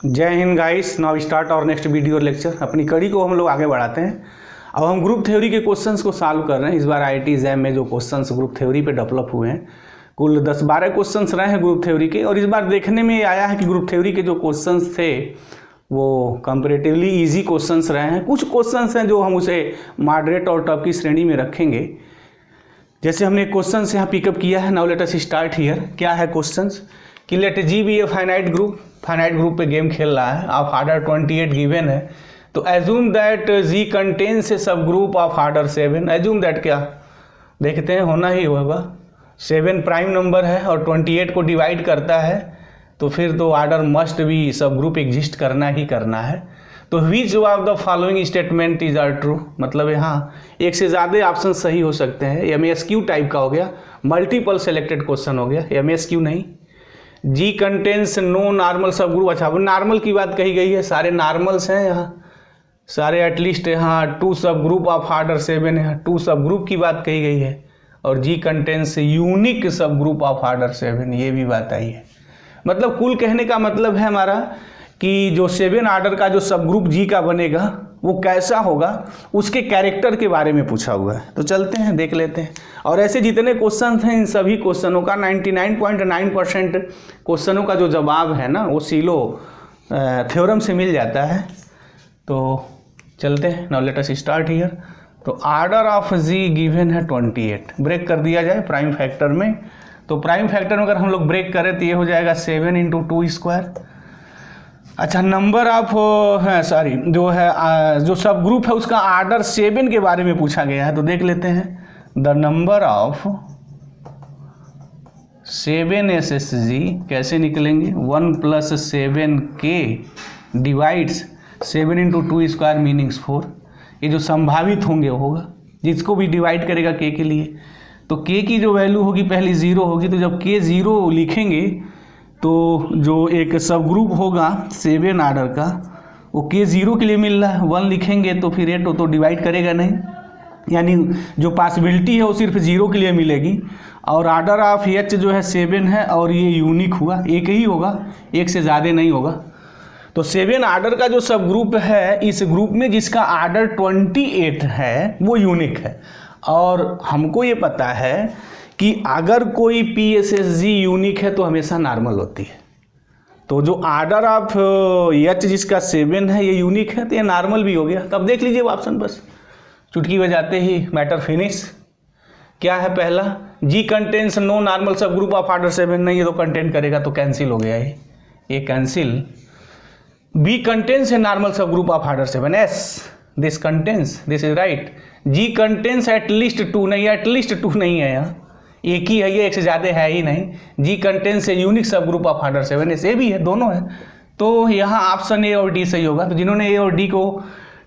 जय Hind guys. Now start और next video lecture. अपनी कड़ी को हम लोग आगे बढ़ाते हैं। अब हम ग्रुप थ्योरी के क्वेश्चंस को सॉल्व कर रहे हैं। इस बार IIT एग्जाम में जो क्वेश्चंस ग्रुप थ्योरी पे डेवलप हुए हैं, कुल 10-12 क्वेश्चंस रहे हैं ग्रुप थ्योरी के। और इस बार देखने में आया है कि ग्रुप थ्योरी के जो क्वेश्चंस थे वो कंपैरेटिवली इजी क्वेश्चंस रहे हैं। कुछ क्वेश्चंस हैं जो हम उसे मॉडरेट और टफ की श्रेणी में रखेंगे। जैसे हमने क्वेश्चन यहाँ पिकअप किया है। Now let us start here. क्या है क्वेश्चंस कि let G be a finite group पे गेम खेल रहा है। ऑफ आर्डर 28 गिवन है, तो assume that G contains a subgroup of order 7। Assume that क्या देखते हैं, होना ही होगा। 7 प्राइम नंबर है और 28 को डिवाइड करता है, तो फिर तो आर्डर मस्ट भी सब ग्रुप एग्जिस्ट करना ही करना है। तो which of the following statement is are true, मतलब यहाँ एक से ज़्यादा ऑप्शन सही हो सकते हैं। MASQ टाइप का हो गया, मल्टीपल सेलेक्टेड क्वेश्चन हो गया, MASQ नहीं। जी कंटेंस नो नॉर्मल सब ग्रुप। अच्छा, अब नॉर्मल की बात कही गई है, सारे नॉर्मल्स हैं यहाँ, सारे एटलीस्ट यहाँ 2 सब ग्रुप ऑफ आर्डर 7 है, 2 सब ग्रुप की बात कही गई है। और जी कंटेंस यूनिक सब ग्रुप ऑफ आर्डर 7, ये भी बात आई है। मतलब कुल कहने का मतलब है हमारा कि जो 7 आर्डर का जो सब ग्रुप जी का बनेगा वो कैसा होगा, उसके कैरेक्टर के बारे में पूछा हुआ है। तो चलते हैं देख लेते हैं। और ऐसे जितने क्वेश्चन हैं इन सभी क्वेश्चनों का 99.9% क्वेश्चनों का जो जवाब है ना वो सीलो थ्योरम से मिल जाता है। तो चलते हैं। Now let us start here. तो आर्डर ऑफ जी गिवन है 28। ब्रेक कर दिया जाए प्राइम फैक्टर में। तो प्राइम फैक्टर में अगर हम लोग ब्रेक करें तो ये हो जाएगा 7 × 2 स्क्वायर। अच्छा, नंबर ऑफ जो है जो सब ग्रुप है उसका आर्डर 7 के बारे में पूछा गया है। तो देख लेते हैं। द नंबर ऑफ 7 SSG कैसे निकलेंगे, 1 + 7K डिवाइड्स 7 × 2 स्क्वायर मीनिंग्स 4। ये जो संभावित होंगे होगा, जिसको भी डिवाइड करेगा K के लिए, तो K की जो वैल्यू होगी पहली 0 होगी। तो जब K 0 लिखेंगे तो जो एक सब ग्रुप होगा 7 आर्डर का, वो K 0 के लिए मिल रहा है। 1 लिखेंगे तो फिर 8 तो डिवाइड करेगा नहीं, यानी जो पॉसिबिलिटी है वो सिर्फ 0 के लिए मिलेगी। और आर्डर ऑफ H जो है 7 है और ये यूनिक हुआ, एक ही होगा, एक से ज़्यादा नहीं होगा। तो 7 आर्डर का जो सब ग्रुप है, इस ग्रुप में जिसका आर्डर 28 है वो यूनिक है। और हमको ये पता है कि अगर कोई PSSG यूनिक है तो हमेशा नॉर्मल होती है। तो जो आर्डर ऑफ H जिसका 7 है ये यूनिक है, तो ये नॉर्मल भी हो गया। तब देख लीजिए ऑप्शन, बस चुटकी बजाते ही मैटर फिनिश। क्या है पहला, जी contains no normal subgroup of order 7, नहीं ये तो कंटेंट करेगा, तो कैंसिल हो गया ये कैंसिल। बी कंटेंस है normal subgroup of order 7, as this contains, this is right. G contains at least 2, नहीं एटलीस्ट 2 नहीं है, यहाँ एक ही है, ये एक से ज़्यादा है ही नहीं। जी कंटेंस है यूनिक सब ग्रुप ऑफ आर्डर 7, ए भी है, दोनों है। तो यहाँ ऑप्शन ए और डी सही होगा। तो जिन्होंने ए और डी को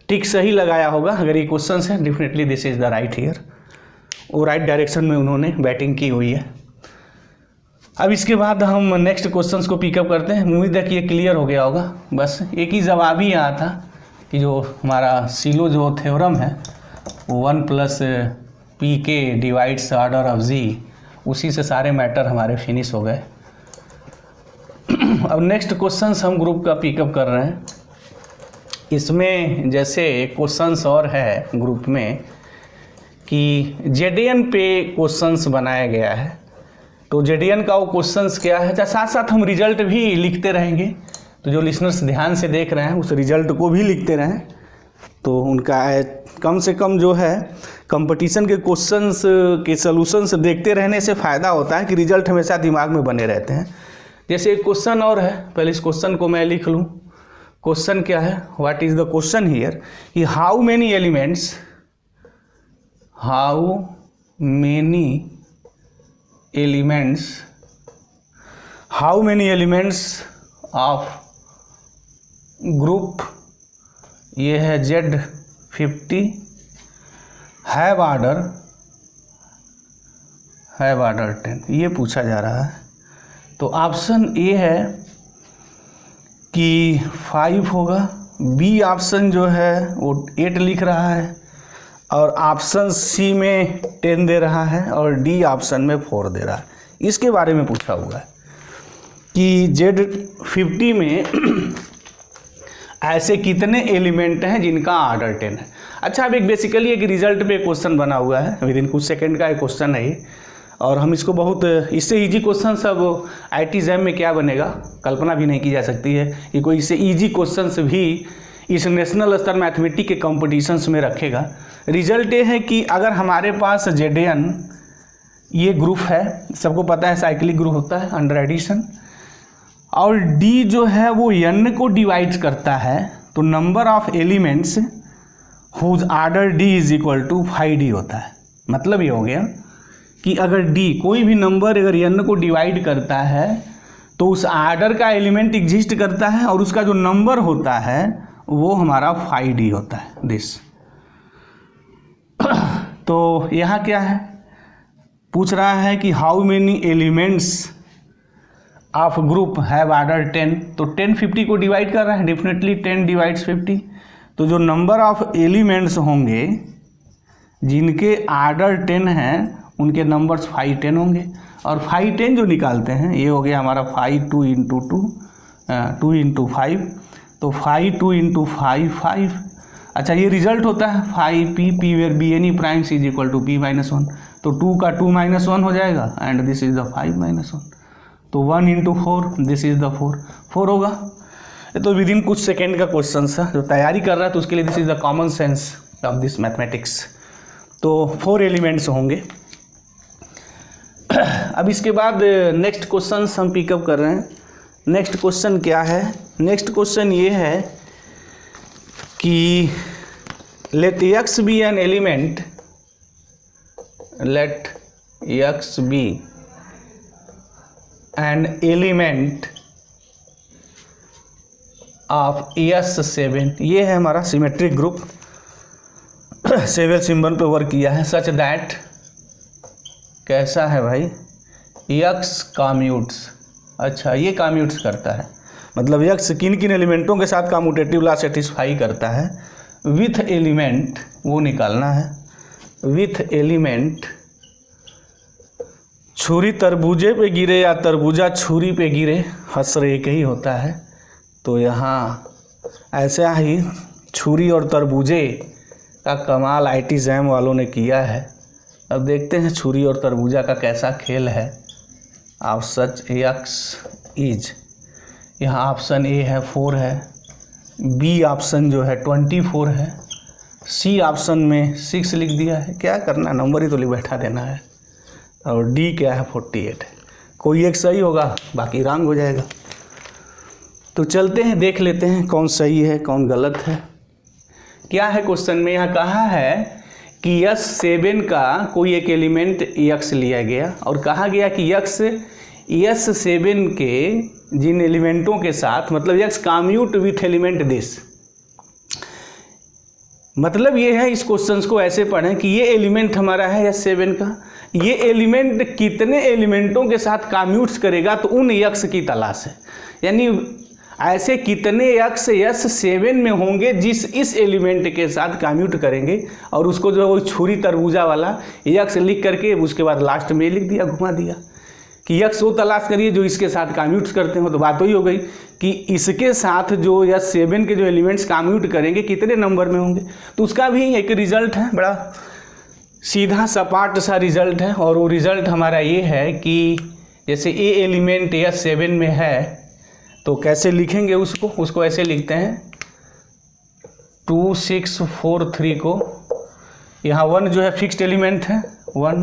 टिक सही लगाया होगा, अगर ये क्वेश्चन है, definitely this is the right here. वो राइट डायरेक्शन में उन्होंने बैटिंग की हुई है। अब इसके बाद हम नेक्स्ट क्वेश्चन को पिकअप करते हैं। उम्मीद है कि ये क्लियर हो गया होगा। बस एक ही जवाब ही यहाँ था कि जो हमारा सीलो जो थ्योरम है 1 + PK डिवाइड्स आर्डर ऑफ जी, उसी से सारे मैटर हमारे फिनिश हो गए। अब नेक्स्ट क्वेश्चंस हम ग्रुप का पिकअप कर रहे हैं। इसमें जैसे क्वेश्चंस और है ग्रुप में कि JDN पे क्वेश्चंस बनाया गया है। तो JDN का वो क्वेश्चंस क्या है, साथ साथ हम रिजल्ट भी लिखते रहेंगे। तो जो लिसनर्स ध्यान से देख रहे हैं उस रिजल्ट को भी लिखते रहें, तो उनका कम से कम जो है कंपटीशन के क्वेश्चंस के सॉल्यूशंस देखते रहने से फ़ायदा होता है कि रिजल्ट हमेशा दिमाग में बने रहते हैं। जैसे एक क्वेश्चन और है, पहले इस क्वेश्चन को मैं लिख लूँ। क्वेश्चन क्या है, what is the question here कि how many elements of group, ये है Z50, हैव आर्डर 10, ये पूछा जा रहा है। तो ऑप्शन ए है कि 5 होगा, बी ऑप्शन जो है वो 8 लिख रहा है, और ऑप्शन सी में 10 दे रहा है, और डी ऑप्शन में 4 दे रहा है। इसके बारे में पूछा हुआ है कि Z50 में ऐसे कितने एलिमेंट हैं जिनका आर्डर 10 है। अच्छा, अब एक बेसिकली एक रिजल्ट पे क्वेश्चन बना हुआ है, विद इन कुछ सेकंड का एक क्वेश्चन है ये, और हम इसको बहुत इससे इजी क्वेश्चन सब आईटी एग्जाम में क्या बनेगा कल्पना भी नहीं की जा सकती है कि कोई इससे इजी क्वेश्चंस भी इस नेशनल स्तर मैथमेटिक्स के कॉम्पिटिशन्स में रखेगा। रिजल्ट ये है कि अगर हमारे पास Zn ये ग्रुप है, सबको पता है साइक्लिक ग्रुप होता है अंडर एडिशन, और D जो है वो n को डिवाइड करता है, तो number of elements whose order D is equal to 5D होता है। मतलब ये हो गया कि अगर D कोई भी नंबर अगर n को डिवाइड करता है तो उस आर्डर का एलिमेंट एग्जिस्ट करता है और उसका जो नंबर होता है वो हमारा 5D होता है दिस। तो यहाँ क्या है, पूछ रहा है कि how many elements of group have order 10, तो 10 50 को डिवाइड कर रहा है, डेफिनेटली 10 डिवाइड्स 50, तो जो नंबर ऑफ एलिमेंट्स होंगे जिनके आर्डर 10 हैं उनके नंबर्स 5 10 होंगे, और 5 10 जो निकालते हैं ये हो गया हमारा 5 2 इंटू 2 इंटू 5, तो 5 2 इंटू 5 5। अच्छा, ये रिजल्ट होता है 5p where b any primes is equal to p minus 1, तो 2 का 2 माइनस 1 हो जाएगा and this is the 5 minus 1, तो 1 इंटू 4 दिस इज द 4 होगा। तो विद इन कुछ सेकेंड का क्वेश्चन था, जो तैयारी कर रहा है तो उसके लिए this is the common sense of this mathematics. तो 4 एलिमेंट्स होंगे। अब इसके बाद नेक्स्ट क्वेश्चन हम पिकअप कर रहे हैं। नेक्स्ट क्वेश्चन क्या है, नेक्स्ट क्वेश्चन ये है कि let x be an element, let x be an element of S7, ये है हमारा सिमेट्रिक ग्रुप, 7 सिंबल पे वर्क किया है, सच दैट कैसा है भाई, x कम्यूट्स। अच्छा, ये कम्यूट्स करता है, मतलब x किन किन एलिमेंटों के साथ कम्यूटेटिव लॉ सेटिस्फाई करता है, विथ एलिमेंट वो निकालना है, विथ एलिमेंट छुरी तरबूजे पे गिरे या तरबूजा छुरी पे गिरे, हसर एक ही होता है। तो यहाँ ऐसा ही छुरी और तरबूजे का कमाल आईटी एग्जाम वालों ने किया है। अब देखते हैं छुरी और तरबूजा का कैसा खेल है। ऑफ सच x इज, यहाँ ऑप्शन ए है 4 है, बी ऑप्शन जो है 24 है, सी ऑप्शन में 6 लिख दिया है, क्या करना नंबर ही तो लिख बैठा देना है, और डी क्या है 48 है। कोई एक सही होगा बाकी रॉन्ग हो जाएगा। तो चलते हैं देख लेते हैं कौन सही है कौन गलत है। क्या है क्वेश्चन में, यहाँ कहा है कि S7 का कोई एक एलिमेंट x लिया गया और कहा गया कि S7 के जिन एलिमेंटों के साथ, मतलब x commute with element this, मतलब ये है इस क्वेश्चन को ऐसे पढ़ें कि ये एलिमेंट हमारा है S7 का, ये एलिमेंट कितने एलिमेंटों के साथ कम्यूट्स करेगा, तो उन x की तलाश है। यानी ऐसे कितने x S7 में होंगे जिस इस एलिमेंट के साथ कम्यूट करेंगे, और उसको जो है वो छुरी तरबूजा वाला x लिख करके उसके बाद लास्ट में लिख दिया, घुमा दिया कि x वो तलाश करिए जो इसके साथ कम्यूट करते हो। तो बात वही हो गई कि इसके साथ जो S7 के जो एलिमेंट्स कम्यूट करेंगे कितने नंबर में होंगे। तो उसका भी एक रिजल्ट है, बड़ा सीधा सपाट सा रिजल्ट है, और वो रिजल्ट हमारा ये है कि जैसे ए एलिमेंट S7 में है तो कैसे लिखेंगे उसको ऐसे लिखते हैं 2643 को, यहाँ 1 जो है फिक्स्ड एलिमेंट है 1,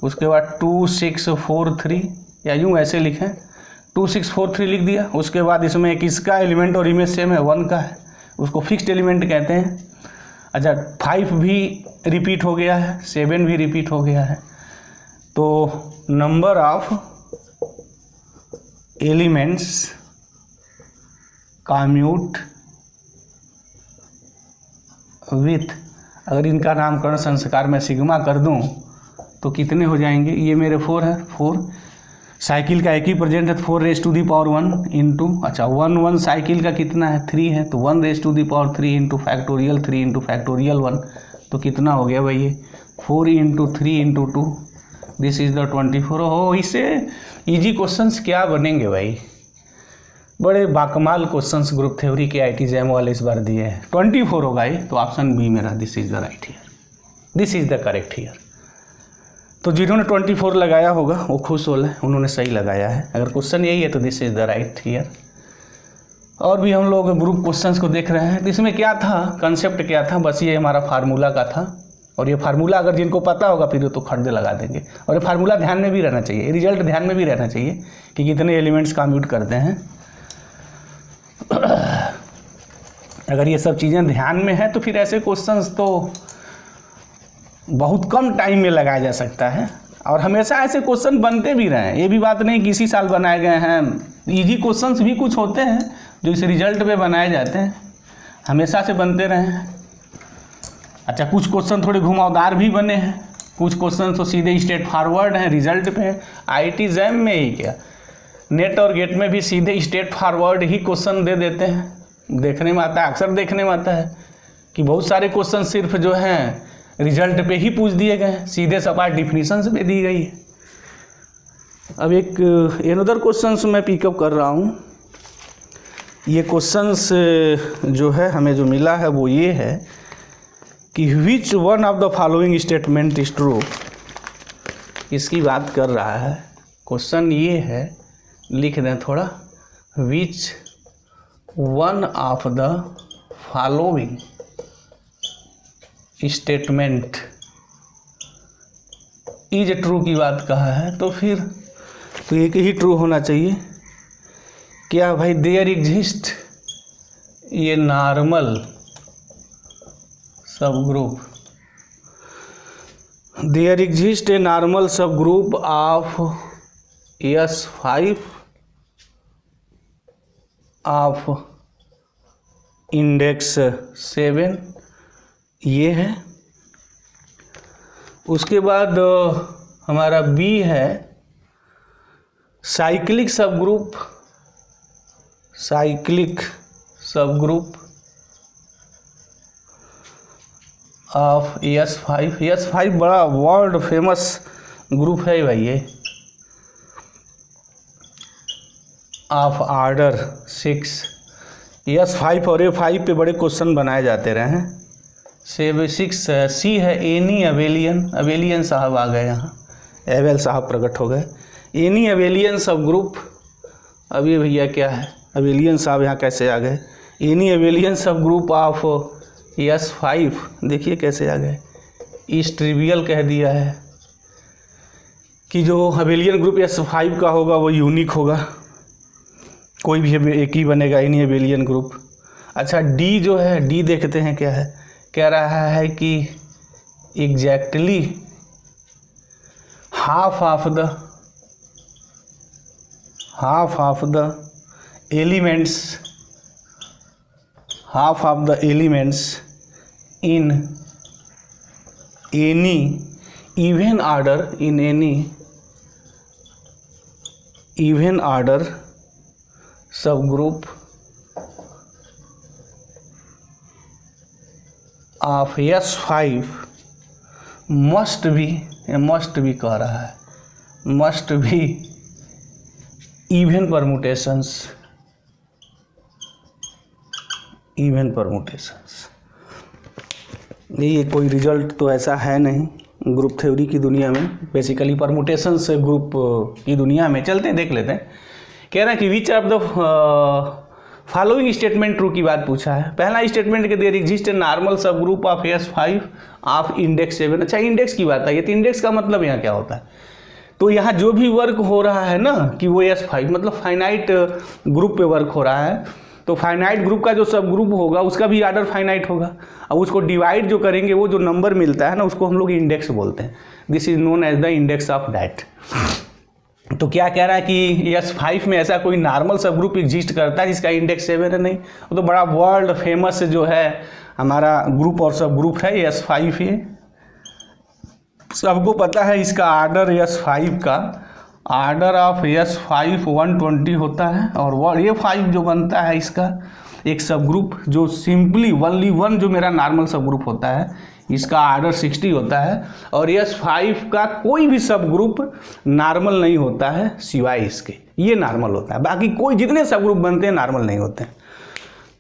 उसके बाद 2643 या यूँ ऐसे लिखें 2643 लिख दिया। उसके बाद इसमें एक इसका एलिमेंट और इमेज सेम है 1 का है, उसको फिक्स्ड एलिमेंट कहते हैं। अच्छा, 5 भी रिपीट हो गया है, 7 भी रिपीट हो गया है। तो number of elements commute with, अगर इनका नामकरण संस्कार में सिग्मा कर दूं तो कितने हो जाएंगे, ये मेरे 4 है, 4 साइकिल का एक ही प्रेजेंट है, 4 raise to the power 1 into, अच्छा 1 साइकिल का कितना है 3 है, तो 1 raise to the power 3 into factorial 3 into factorial 1, तो कितना हो गया भाई ये 4 into 3 into 2, this is the 24। हो इससे इजी क्वेश्चंस क्या बनेंगे भाई, बड़े बाकमाल क्वेश्चंस ग्रुप थ्योरी के IIT JAM वाले इस बार दिए हैं। 24 होगा ये, तो ऑप्शन बी मेरा this is the right here, this is the correct here. तो जिन्होंने 24 लगाया होगा वो खुश हो लें, उन्होंने सही लगाया है। अगर क्वेश्चन यही है तो this is the right here. और भी हम लोग ग्रुप क्वेश्चंस को देख रहे हैं। तो इसमें क्या था, कंसेप्ट क्या था, बस ये हमारा फार्मूला का था। और ये फार्मूला अगर जिनको पता होगा फिर तो खड़े लगा देंगे। और ये फार्मूला ध्यान में भी रहना चाहिए, रिजल्ट ध्यान में भी रहना चाहिए कि कितने एलिमेंट्स कम्प्यूट करते हैं। अगर ये सब चीज़ें ध्यान में है तो फिर ऐसे क्वेश्चंस तो बहुत कम टाइम में लगाया जा सकता है। और हमेशा ऐसे क्वेश्चन बनते भी रहे हैं, ये भी बात नहीं कि इसी साल बनाए गए हैं। इजी क्वेश्चंस भी कुछ होते हैं जो इस रिजल्ट पे बनाए जाते हैं, हमेशा से बनते रहे हैं। अच्छा, कुछ क्वेश्चन थोड़े घुमावदार भी बने हैं, कुछ क्वेश्चन तो सीधे स्ट्रेट फॉरवर्ड हैं रिजल्ट पे। IIT JAM में ही क्या, नेट और गेट में भी सीधे स्ट्रेट फॉरवर्ड ही क्वेश्चन दे देते हैं। देखने में आता है, अक्सर देखने में आता है कि बहुत सारे क्वेश्चन सिर्फ जो हैं रिजल्ट पे ही पूछ दिए गए हैं, सीधे सपाट डिफिनीशंस पे दी गई है। अब एक अनदर क्वेश्चंस मैं पिकअप कर रहा हूँ। ये क्वेश्चंस जो है हमें जो मिला है वो ये है कि which one of the following statement is true. इसकी बात कर रहा है क्वेश्चन। ये है, लिख दें थोड़ा, which one of the following statement is true की बात कहा है, तो फिर तो एक ही ट्रू होना चाहिए। क्या भाई, देयर एग्जिस्ट ये normal subgroup, there exist a normal subgroup of S5 of index 7, ये है। उसके बाद हमारा B है साइक्लिक सब group, cyclic subgroup of S5। S5 बड़ा वर्ल्ड फेमस ग्रुप है भाई ये, ऑफ ऑर्डर 6। S5 और A5 पे बड़े क्वेश्चन बनाए जाते रहे हैं। 6 C है एनी अबेलियन, अबेलियन साहब आ गए यहाँ, एवेल साहब प्रकट हो गए। एनी अबेलियन सब ग्रुप, अब ये भैया क्या है, अबेलियन साहब यहाँ कैसे आ गए। एनी अबेलियन सब ग्रुप ऑफ S5, देखिए कैसे आ गए। इस ट्रिवियल कह दिया है कि जो अबेलियन ग्रुप S5 का होगा वो यूनिक होगा, कोई भी एक ही बनेगा एनी अबेलियन ग्रुप। अच्छा, D जो है, D देखते हैं क्या है, कह रहा है कि exactly half of the elements in any even order subgroup of S5 must be कह रहा है, मस्ट बी इवन परमुटेशंस। ये कोई रिजल्ट तो ऐसा है नहीं ग्रुप थ्योरी की दुनिया में, बेसिकली परमुटेशंस ग्रुप की दुनिया में। चलते हैं, देख लेते हैं। कह रहा है कि विच of the following statement true की बात पूछा है। पहला स्टेटमेंट के there exist a normal subgroup of S5 of index 7। अच्छा, इंडेक्स की बात है, ये तो इंडेक्स का मतलब यहाँ क्या होता है, तो यहाँ जो भी वर्क हो रहा है ना कि वो S5 मतलब फाइनाइट ग्रुप पे वर्क हो रहा है, तो फाइनाइट ग्रुप का जो सब ग्रुप होगा उसका भी आर्डर फाइनाइट होगा। अब उसको डिवाइड जो करेंगे, वो जो नंबर मिलता है ना, उसको हम लोग इंडेक्स बोलते हैं। This is known as the index of that. तो क्या कह रहा है कि S5 में ऐसा कोई नॉर्मल सब ग्रुप एग्जिस्ट करता है जिसका इंडेक्स 7 है? नहीं, वो तो बड़ा वर्ल्ड फेमस जो है हमारा ग्रुप और सब ग्रुप है S5 ही। सबको पता है इसका आर्डर S5 का, आर्डर ऑफ S5 120 होता है। और ये 5 जो बनता है इसका एक सब ग्रुप, जो सिंपली ओनली वन जो मेरा नॉर्मल सब ग्रुप होता है, इसका आर्डर 60 होता है। और S5 का कोई भी सब ग्रुप नॉर्मल नहीं होता है सिवाय इसके। ये नॉर्मल होता है, बाकी कोई जितने सब ग्रुप बनते हैं नॉर्मल नहीं होते हैं।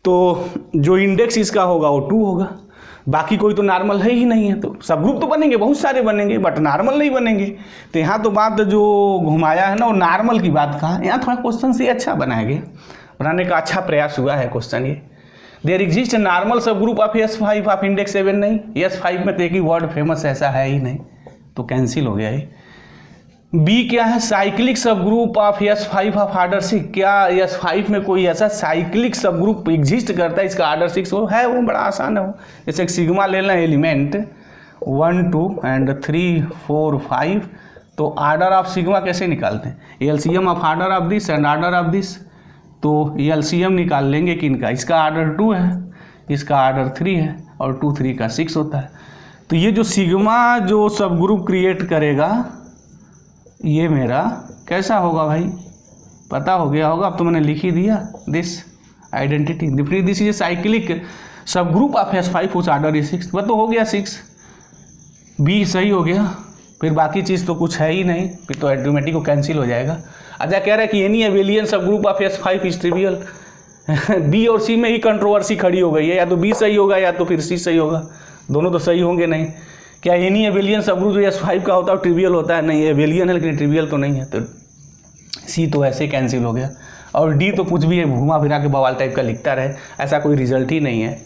तो जो इंडेक्स इसका होगा वो 2 होगा, बाकी कोई तो नॉर्मल है ही नहीं है। तो सब ग्रुप तो बनेंगे, बहुत सारे बनेंगे, बट नॉर्मल नहीं बनेंगे। तो यहाँ तो बात जो घुमाया है ना वो नॉर्मल की बात कहा, यहाँ थोड़ा क्वेश्चन से अच्छा बनाया गया, बनाने का अच्छा प्रयास हुआ है क्वेश्चन ये। There exist a normal subgroup of S5 of index 7 नहीं, S5 में तो एक ही वर्ड फेमस ऐसा है ही नहीं, तो कैंसिल हो गया ये। बी क्या है, cyclic subgroup of S5 of order 6, क्या S5 में कोई ऐसा साइक्लिक सब ग्रुप एग्जिस्ट करता है इसका ऑर्डर 6 हो है? वो बड़ा आसान है। वो जैसे एक सिग्मा ले लें एलिमेंट 1 2 एंड 3 4 5, तो ऑर्डर ऑफ सिग्मा कैसे निकालते हैं? LCM of order of this and order of this, तो एलसीएम निकाल लेंगे किनका, इसका ऑर्डर 2 है, इसका ऑर्डर 3 है, और 2 3 का 6 होता है। तो ये जो सिग्मा जो सब ग्रुप क्रिएट करेगा ये मेरा कैसा होगा भाई, पता हो गया होगा, अब तो मैंने लिख ही दिया, this identity this is cyclic subgroup of S5 whose order is 6, वह तो हो गया 6, बी सही हो गया, फिर बाकी चीज़ तो कुछ है ही नहीं, फिर तो ऑटोमेटिक को कैंसिल हो जाएगा। अच्छा कह रहा है कि any abelian subgroup of S5 is trivial, B और सी में ही कंट्रोवर्सी खड़ी हो गई है, या तो बी सही होगा या तो फिर सी सही होगा, दोनों तो सही होंगे नहीं। क्या एनी एबिलियन सब ग्रुप जो S5 का होता है ट्रिवियल होता है? नहीं, एबिलियन है लेकिन ट्रिवियल तो नहीं है, तो सी तो ऐसे कैंसिल हो गया। और डी तो कुछ भी है, घुमा फिरा के बवाल टाइप का लिखता रहे, ऐसा कोई रिजल्ट ही नहीं है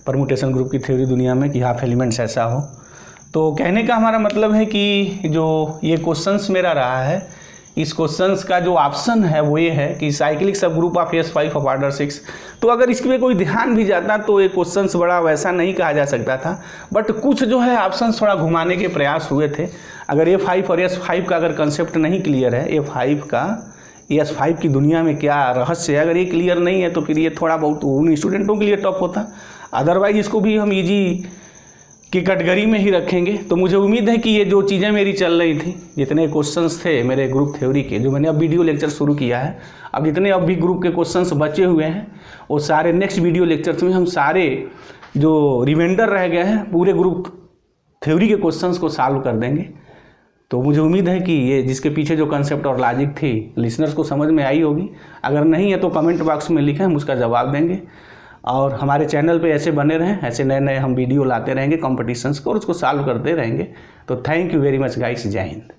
परमुटेशन ग्रुप की थ्योरी दुनिया में कि हाफ एलिमेंट्स ऐसा हो। तो कहने का हमारा मतलब है कि जो ये क्वेश्चंस मेरा रहा है, इस क्वेश्चंस का जो ऑप्शन है वो ये है कि cyclic subgroup of S5 of order 6। तो अगर इसमें कोई ध्यान भी जाता तो ये क्वेश्चंस बड़ा वैसा नहीं कहा जा सकता था, बट कुछ जो है ऑप्शंस थोड़ा घुमाने के प्रयास हुए थे। अगर A5 और S5 का अगर कंसेप्ट नहीं क्लियर है, A5 का S5 की दुनिया में क्या रहस्य है, अगर ये क्लियर नहीं है तो फिर ये थोड़ा बहुत उन स्टूडेंटों के लिए टफ होता, अदरवाइज इसको भी हम ईजी की कैटेगरी में ही रखेंगे। तो मुझे उम्मीद है कि ये जो चीज़ें मेरी चल रही थी, जितने क्वेश्चंस थे मेरे ग्रुप थ्योरी के, जो मैंने अब वीडियो लेक्चर शुरू किया है, अब जितने अब भी ग्रुप के क्वेश्चंस बचे हुए हैं वो सारे नेक्स्ट वीडियो लेक्चर्स में हम सारे जो रिमाइंडर रह गए हैं पूरे ग्रुप थ्योरी के क्वेश्चंस को सॉल्व कर देंगे। तो मुझे उम्मीद है कि ये जिसके पीछे जो कंसेप्ट और लॉजिक थी लिसनर्स को समझ में आई होगी। अगर नहीं है तो कमेंट बॉक्स में लिखें, हम उसका जवाब देंगे। और हमारे चैनल पे ऐसे बने रहें, ऐसे नए नए हम वीडियो लाते रहेंगे कॉम्पिटिशन्स को और उसको सॉल्व करते रहेंगे। तो thank you very much guys, जय हिंद।